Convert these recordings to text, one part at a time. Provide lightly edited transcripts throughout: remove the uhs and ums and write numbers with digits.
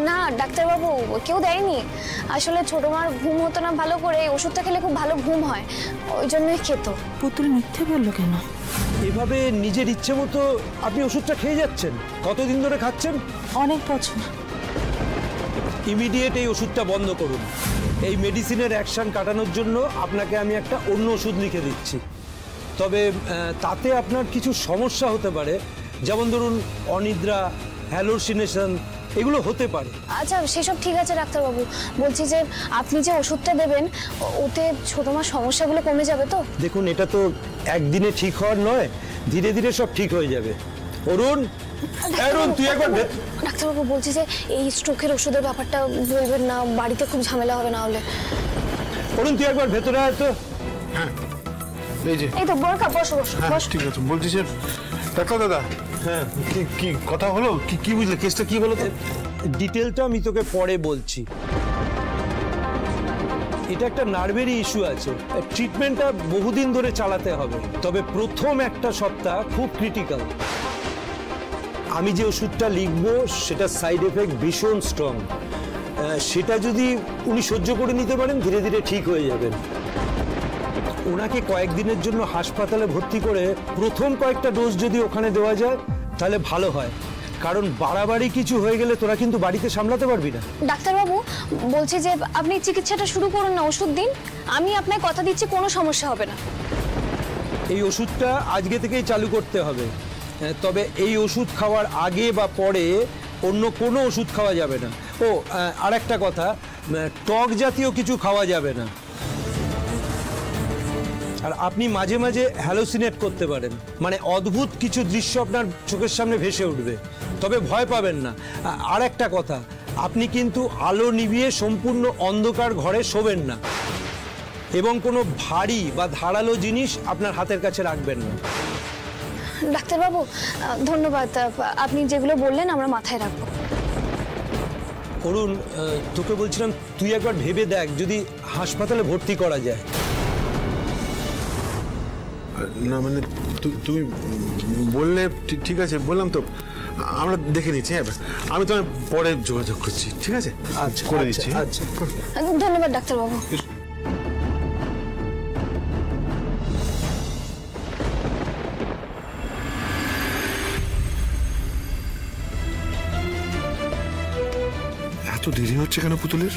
না ডাক্তারবাবু, কেউ দেয়নি। আসলে ছোট মার ঘুম হতো না ভালো করে, ওষুধটা খেলে খুব ভালো ঘুম হয়, ওই জন্যই খেত। পুতুল মিথ্যে বললো কেন? এভাবে নিজের ইচ্ছে মতো আপনি ওষুধটা খেয়ে যাচ্ছেন। কতদিন ধরে খাচ্ছেন? অনেক বছর। ইমিডিয়েট এই ওষুধটা বন্ধ করুন। এই মেডিসিনের অ্যাকশন কাটানোর জন্য আপনাকে আমি একটা অন্য ওষুধ লিখে দিচ্ছি। তবে তাতে আপনার কিছু সমস্যা হতে পারে, যেমন ধরুন অনিদ্রা, হ্যালুসিনেশন, এগুলো হতে পারে। আচ্ছা সেসব ঠিক আছে ডাক্তারবাবু, বলছি যে আপনি যে ওষুধটা দেবেন ওতে ছোট মার সমস্যাগুলো কমে যাবে তো? দেখুন, এটা তো একদিনে ঠিক হওয়ার নয়, ধীরে ধীরে সব ঠিক হয়ে যাবে। অরুণ, তুই একবার ডাক্তারবাবু বলছি যে এই স্ট্রোকের ওষুধের ব্যাপারটা বলবেন না, বাড়িতে খুব ঝামেলা হবে না হলে। অরুণ, তুই একবার ভেতরে আয় তো। হ্যাঁ এই তো বরকা, বসো বসো। ঠিক আছে। বলছি যে ডাক্তার দাদা, হ্যাঁ কি কথা হলো? কি বুঝলে? কেসটা কি বলো তো? ডিটেলটা আমি তোকে পরে বলছি। এটা একটা নার্ভেরই ইস্যু আছে, ট্রিটমেন্টটা বহুদিন ধরে চালাতে হবে, তবে প্রথম একটা সপ্তাহ খুব ক্রিটিক্যাল। আমি যে ওষুধটা লিখবো সেটা সাইড এফেক্ট ভীষণ স্ট্রং, সেটা যদি উনি সহ্য করে নিতে পারেন ধীরে ধীরে ঠিক হয়ে যাবেন। ওনাকে কয়েকদিনের জন্য হাসপাতালে ভর্তি করে প্রথম কয়েকটা ডোজ যদি ওখানে দেওয়া যায় তাহলে ভালো হয়, কারণ বাড়াবাড়ি কিছু হয়ে গেলে তোরা কিন্তু বাড়িতে সামলাতে পারবি না। ডাক্তারবাবু বলছি যে আপনি চিকিৎসাটা শুরু করুন না, ওষুধ দিন, আমি আপনাকে কথা দিচ্ছি কোনো সমস্যা হবে না। এই ওষুধটা আজকে থেকেই চালু করতে হবে, তবে এই ওষুধ খাওয়ার আগে বা পরে অন্য কোনো ওষুধ খাওয়া যাবে না। ও আর একটা কথা, টক জাতীয় কিছু খাওয়া যাবে না। আর আপনি মাঝে মাঝে হ্যালোসিনেট করতে পারেন, মানে অদ্ভুত কিছু দৃশ্য আপনার চোখের সামনে ভেসে উঠবে, তবে ভয় পাবেন না। আর একটা কথা, আপনি কিন্তু আলো নিভিয়ে সম্পূর্ণ অন্ধকার ঘরে শোবেন না, এবং কোনো ভারী বা ধারালো জিনিস আপনার হাতের কাছে রাখবেন না। ডাক্তারবাবু ধন্যবাদ, আপনি যেগুলো বললেন আমরা মাথায় রাখবো। অরুণ, তোকে বলছিলাম তুই একবার ভেবে দেখ যদি হাসপাতালে ভর্তি করা যায়। না মানে তুমি বললে ঠিক আছে, বললাম তো, আমরা দেখে নিচ্ছি। হ্যাঁ, আমি তোমার পরে যোগাযোগ করছি, ঠিক আছে? আচ্ছা, করে দিচ্ছি। আচ্ছা, ধন্যবাদ ডাক্তারবাবু। এত দেরি হচ্ছে কেন পুতুলের?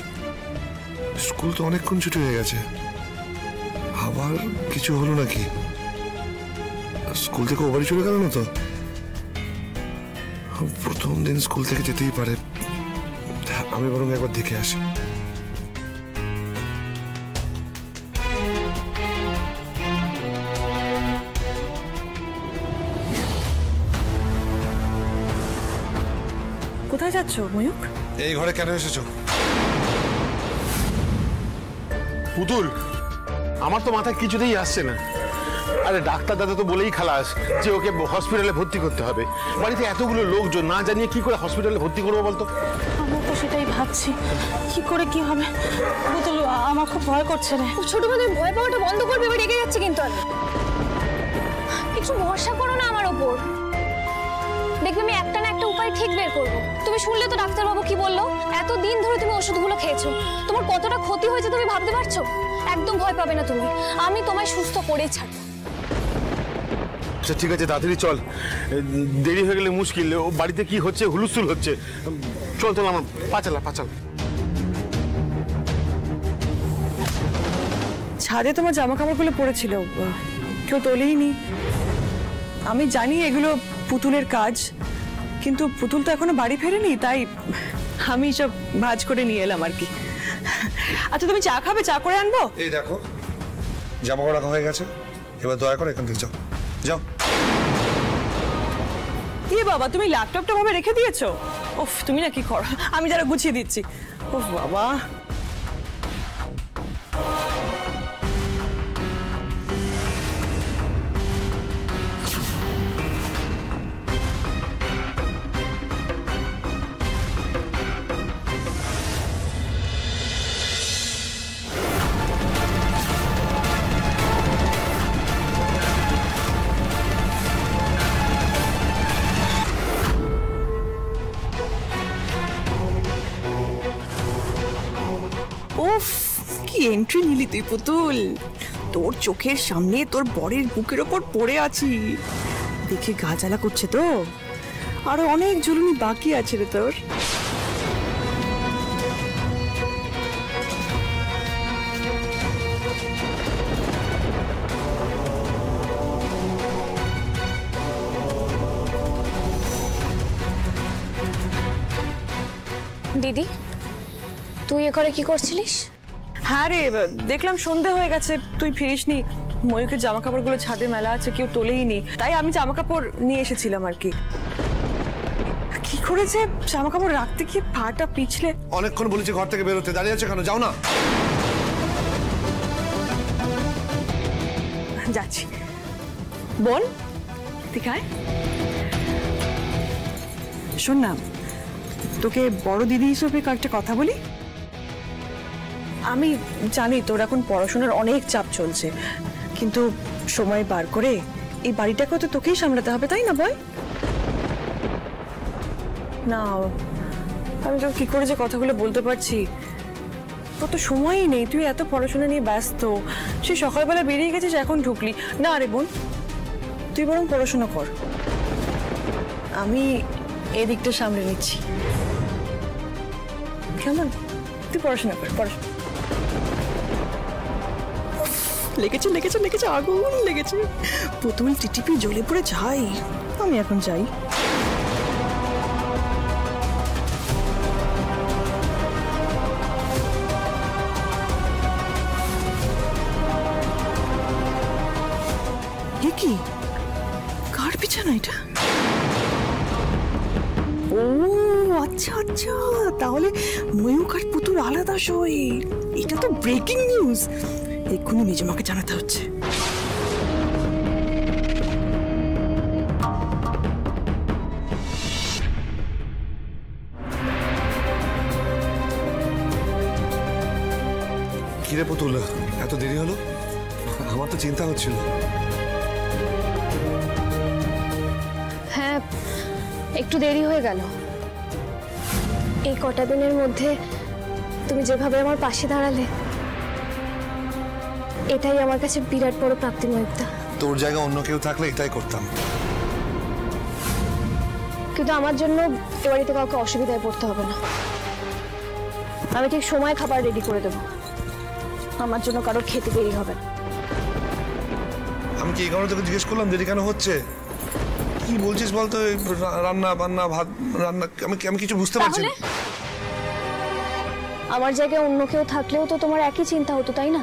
স্কুল তো অনেকক্ষণ ছুটি হয়ে গেছে, আবার কিছু হলো নাকি? স্কুল থেকে ও বাড়ি চলে গেল না তো? প্রথম দিন স্কুল থেকে যেতেই পারে, আমি বরং একবার দেখে আসি। কোথায় যাচ্ছ ময়ূক? এই ঘরে কেন এসেছো? পুতুল, আমার তো মাথায় কিছুতেই আসছে না। আরে ডাক্তার দাদা তো বলেই খালাস যে ওকে হসপিটালে ভর্তি করতে হবে। বাড়িতে এতগুলো লোকজন, না জানিয়ে কি করে হসপিটালে ভর্তি করবো বলতো? আমরা তো সেটাই ভাবছি, কি করে কি হবে। পুতুল, আমার খুব ভয় করছে রে। ছোট মেয়েদের ভয় পাওয়াটা বন্ধ করবে, এবার রেগে যাচ্ছে কিন্তু। একটু ভরসা করো না আমার ওপর, দেখবে আমি একটা না একটা উপায় ঠিক বের করবো। তুমি শুনলে তো ডাক্তারবাবু কি বললো, এতদিন ধরে তুমি ওষুধগুলো খেয়েছো, তোমার কতটা ক্ষতি হয়েছে তুমি ভাবতে পারছো? একদম ভয় পাবে না তুমি, আমি তোমায় সুস্থ করেই ছাড়বো। আচ্ছা ঠিক আছে, তাড়াতাড়ি চল, দেরি হয়ে গেলে মুশকিল। ও বাড়িতে কি হচ্ছে, হুলস্থুল হচ্ছে। চল চল, আমার পাচালা। ছাদে তোমার জামা কাপড়গুলো পড়েছিল, কেউ তোলেই নি। আমি জানি এগুলো পুতুলের কাজ, কিন্তু পুতুল তো এখনো বাড়ি ফেরেনি, তাই আমি সব ভাঁজ করে নিয়ে এলাম আর কি। আচ্ছা তুমি চা খাবে? চা করে আনবো? এই দেখো, জামা কাপড় রাখা হয়ে গেছে, এবার দয়া করে এখান থেকে যাও। কি বাবা, তুমি ল্যাপটপটা ভাবে রেখে দিয়েছো? ওফ, তুমি না কি করো, আমি যারা গুছিয়ে দিচ্ছি। ওফ বাবা। উফ, কি এন্ট্রি নিলি তুই পুতুল। তোর চোখের সামনে তোর বরের বুকের ওপর পড়ে আছি, দেখে গা জ্বালা করছে তো। আরো অনেক ঝুলুনি বাকি আছে রে তোর। দিদি, তুই এ করে কি করছিলিস? হ্যাঁ রে, দেখলাম সন্ধে হয়ে গেছে, তুই ফিরিসনি। ময়ূকের জামা কাপড়গুলো ছাদে মেলা আছে, কেউ তোলেই নি, তাই আমি জামা কাপড় নিয়ে এসেছিলাম আর কি। কি করেছে জামা কাপড় রাখতে গিয়ে পাটা পিছলে। অনেকক্ষণ বলেছি ঘর থেকে বেরোতে, দাঁড়িয়ে আছে কেন? যাও না। যাচ্ছি। বোন ঠিক আছে, শোন না, তোকে বড় দিদি হিসেবে কয়েকটা কথা বলি। আমি জানি তোর এখন পড়াশোনার অনেক চাপ চলছে, কিন্তু সময় বার করে এই বাড়িটাকেও তো তোকেই সামলাতে হবে, তাই না বল? না, আমি তো কি করে যে কথাগুলো বলতে পারছি, তোর তো সময়ই নেই, তুই এত পড়াশোনা নিয়ে ব্যস্ত। সে সকালবেলা বেরিয়ে গেছিস, এখন ঢুকলি না। আরে বোন, তুই বরং পড়াশোনা কর, আমি এদিকটা সামলে নিচ্ছি, কেমন? তুই পড়াশোনা কর, পড়াশোনা। লেগেছে লেগেছে লেগেছে, আগুন লেগেছে। পুতুল টিটিপি জ্বলে পড়ে যাই, আমি এখন যাই। কি কার বিছানা এটা? ও আচ্ছা আচ্ছা, তাহলে ময়ূক আর পুতুল আলাদা শোয়। এটা তো ব্রেকিং নিউজ, এক্ষুনি মেজমাকে জানাতে হচ্ছে। কিরে পুতুল, এত দেরি হলো? আমার তো চিন্তা হচ্ছিল। হ্যাঁ, একটু দেরি হয়ে গেল। এই কটা দিনের মধ্যে তুমি যেভাবে আমার পাশে দাঁড়ালে, এটাই আমার কাছে বিরাট বড় প্রাপ্তি ময়ূক্তা। তোর জায়গায় অন্য কেউ থাকলে এটাই করতাম। কিন্তু আমার জন্য এ বাড়িতে কাউকে অসুবিধায় পড়তে হবে না। আমি ঠিক সময় খাবার রেডি করে দেবো, আমার জন্য কারোর খেতে দেরি হবে না। আমি কি এই কারণে তোকে জিজ্ঞেস করলাম দেরি কেন হচ্ছে? কি বলছিস বলতো? রান্না বান্না, ভাত রান্না, আমি কিছু বুঝতে পারছি না। আমার জায়গায় অন্য কেউ থাকলেও তো তোমার একই চিন্তা হতো, তাই না?